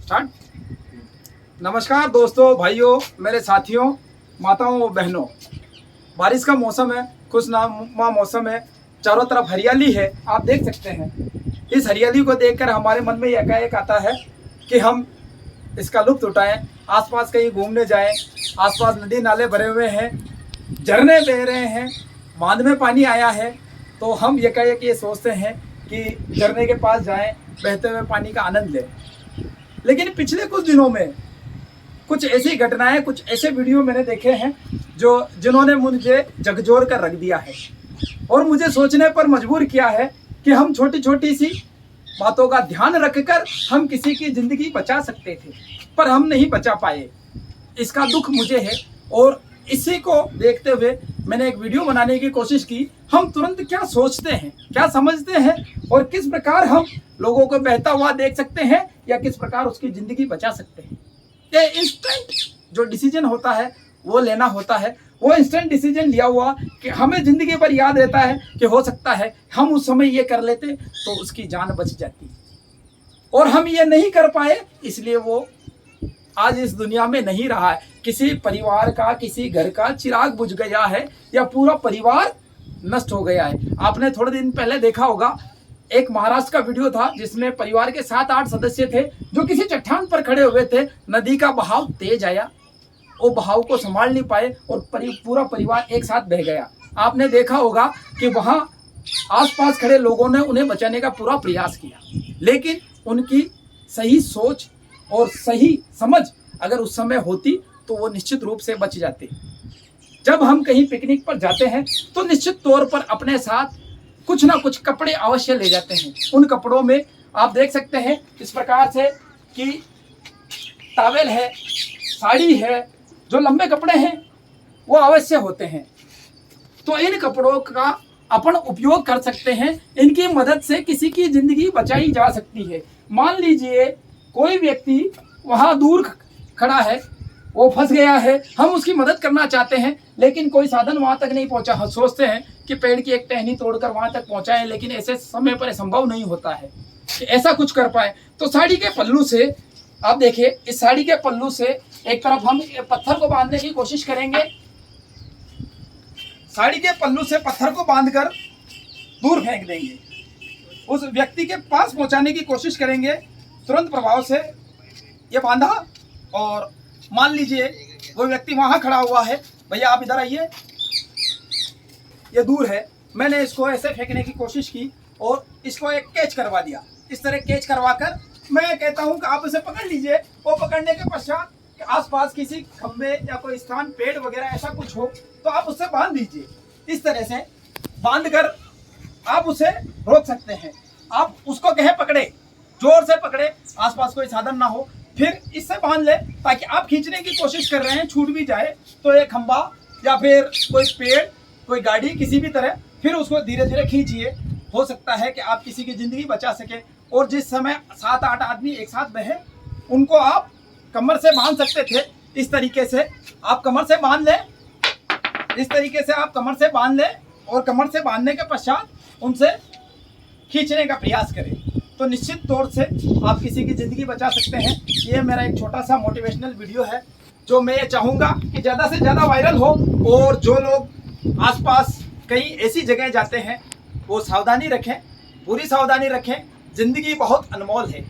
Start. नमस्कार दोस्तों, भाइयों, मेरे साथियों, माताओं और बहनों। बारिश का मौसम है, खुशनुमा मौसम है, चारों तरफ हरियाली है। आप देख सकते हैं। इस हरियाली को देखकर हमारे मन में एकाएक आता है कि हम इसका लुत्फ उठाएं, आसपास कहीं घूमने जाएं। आसपास नदी नाले भरे हुए हैं, झरने बह रहे हैं, बांध में पानी आया है, तो हम एकाएक ये सोचते हैं कि झरने के पास जाएं, बहते हुए पानी का आनंद लें। लेकिन पिछले कुछ दिनों में कुछ ऐसी घटनाएं, कुछ ऐसे वीडियो मैंने देखे हैं जिन्होंने मुझे झकझोर कर रख दिया है और मुझे सोचने पर मजबूर किया है कि हम छोटी छोटी सी बातों का ध्यान रखकर हम किसी की जिंदगी बचा सकते थे, पर हम नहीं बचा पाए। इसका दुख मुझे है और इसी को देखते हुए मैंने एक वीडियो बनाने की कोशिश की। हम तुरंत क्या सोचते हैं, क्या समझते हैं और किस प्रकार हम लोगों को बहता हुआ देख सकते हैं या किस प्रकार उसकी जिंदगी बचा सकते हैं। ये इंस्टेंट जो डिसीजन होता है वो लेना होता है। वो इंस्टेंट डिसीजन लिया हुआ कि हमें जिंदगी भर याद रहता है कि हो सकता है हम उस समय ये कर लेते तो उसकी जान बच जाती, और हम ये नहीं कर पाए, इसलिए वो आज इस दुनिया में नहीं रहा है। किसी परिवार का, किसी घर का चिराग बुझ गया है या पूरा परिवार नष्ट हो गया है। आपने थोड़े दिन पहले देखा होगा, एक महाराष्ट्र का वीडियो था जिसमें परिवार के 7-8 सदस्य थे जो किसी चट्टान पर खड़े हुए थे। नदी का बहाव तेज आया, वो बहाव को संभाल नहीं पाए और पूरा परिवार एक साथ बह गया। आपने देखा होगा कि वहां आसपास खड़े लोगों ने उन्हें बचाने का पूरा प्रयास किया, लेकिन उनकी सही सोच और सही समझ अगर उस समय होती तो वो निश्चित रूप से बच जाते। जब हम कहीं पिकनिक पर जाते हैं तो निश्चित तौर पर अपने साथ कुछ ना कुछ कपड़े अवश्य ले जाते हैं। उन कपड़ों में आप देख सकते हैं इस प्रकार से कि टॉवेल है, साड़ी है, जो लंबे कपड़े हैं वो अवश्य होते हैं। तो इन कपड़ों का अपन उपयोग कर सकते हैं। इनकी मदद से किसी की जिंदगी बचाई जा सकती है। मान लीजिए कोई व्यक्ति वहां दूर खड़ा है, वो फंस गया है, हम उसकी मदद करना चाहते हैं लेकिन कोई साधन वहां तक नहीं पहुंचा। हम सोचते हैं कि पेड़ की एक टहनी तोड़कर वहां तक पहुंचाएं, लेकिन ऐसे समय पर संभव नहीं होता है कि ऐसा कुछ कर पाए। तो साड़ी के पल्लू से आप देखिए, इस साड़ी के पल्लू से एक तरफ हम पत्थर को बांधने की कोशिश करेंगे, साड़ी के पल्लू से पत्थर को बांधकर दूर फेंक देंगे, उस व्यक्ति के पास पहुंचाने की कोशिश करेंगे। तुरंत प्रभाव से ये बांधा और मान लीजिए वो व्यक्ति वहां खड़ा हुआ है, भैया आप इधर आइए, ये दूर है। मैंने इसको ऐसे फेंकने की कोशिश की और इसको एक कैच करवा दिया। इस तरह कैच करवाकर मैं कहता हूं कि आप इसे पकड़ लीजिए। वो पकड़ने के पश्चात आसपास किसी खंबे या कोई स्थान, पेड़ वगैरह ऐसा कुछ हो तो आप उससे बांध दीजिए। इस तरह से बांध कर आप उसे रोक सकते हैं। आप उसको कहे पकड़े, जोर से पकड़े, आसपास कोई साधन ना हो, फिर इससे बांध ले ताकि आप खींचने की कोशिश कर रहे हैं, छूट भी जाए तो एक खंबा या फिर कोई पेड़, कोई गाड़ी, किसी भी तरह फिर उसको धीरे धीरे खींचिए। हो सकता है कि आप किसी की जिंदगी बचा सके। और जिस समय 7-8 आदमी एक साथ बहे, उनको आप कमर से बांध सकते थे। इस तरीके से आप कमर से बांध लें, इस तरीके से आप कमर से बांध लें और कमर से बांधने के पश्चात उनसे खींचने का प्रयास करें, तो निश्चित तौर से आप किसी की ज़िंदगी बचा सकते हैं। ये मेरा एक छोटा सा मोटिवेशनल वीडियो है जो मैं ये चाहूँगा कि ज़्यादा से ज़्यादा वायरल हो, और जो लोग आसपास कहीं ऐसी जगह जाते हैं वो सावधानी रखें, पूरी सावधानी रखें। ज़िंदगी बहुत अनमोल है,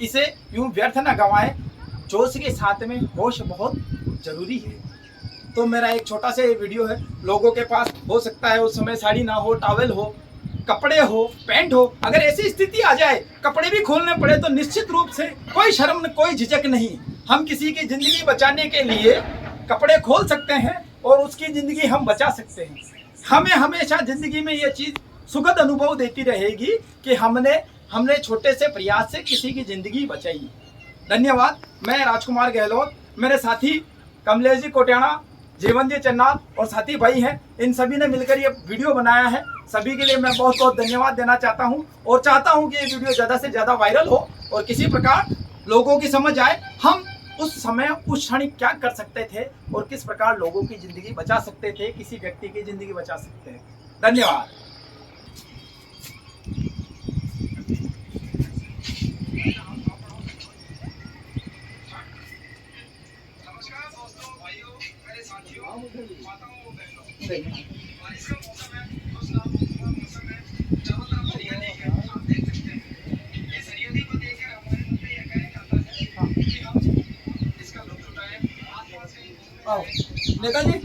इसे यूँ व्यर्थ ना गंवाएं। जोश के साथ में होश बहुत ज़रूरी है। तो मेरा एक छोटा सा ये वीडियो है। लोगों के पास हो सकता है उस समय साड़ी ना हो, टॉवेल हो, कपड़े हो, पैंट हो, अगर ऐसी स्थिति आ जाए कपड़े भी खोलने पड़े तो निश्चित रूप से कोई शर्म, कोई झिझक नहीं। हम किसी की ज़िंदगी बचाने के लिए कपड़े खोल सकते हैं और उसकी ज़िंदगी हम बचा सकते हैं। हमें हमेशा ज़िंदगी में ये चीज़ सुखद अनुभव देती रहेगी कि हमने छोटे से प्रयास से किसी की ज़िंदगी बचाई। धन्यवाद। मैं राजकुमार गहलोत, मेरे साथी कमलेश जी कोट्याना, जीवन जी चन्नाल और साथी भाई हैं, इन सभी ने मिलकर ये वीडियो बनाया है। सभी के लिए मैं बहुत बहुत धन्यवाद देना चाहता हूं और चाहता हूं कि ये वीडियो ज़्यादा से ज़्यादा वायरल हो और किसी प्रकार लोगों की समझ आए हम उस समय उस क्षण क्या कर सकते थे और किस प्रकार लोगों की ज़िंदगी बचा सकते थे, किसी व्यक्ति की ज़िंदगी बचा सकते हैं। धन्यवाद। बारिश का मौसम है, खुशनुमा मौसम है, चारों तरफ हरियाली है। आप देख सकते हैं इस हरियाली को देखकर हमारे मन में यह कहना आता है कि हम इसका लुत्फ उठाएं। आसपास कहीं घूमने जाएं। नेता जी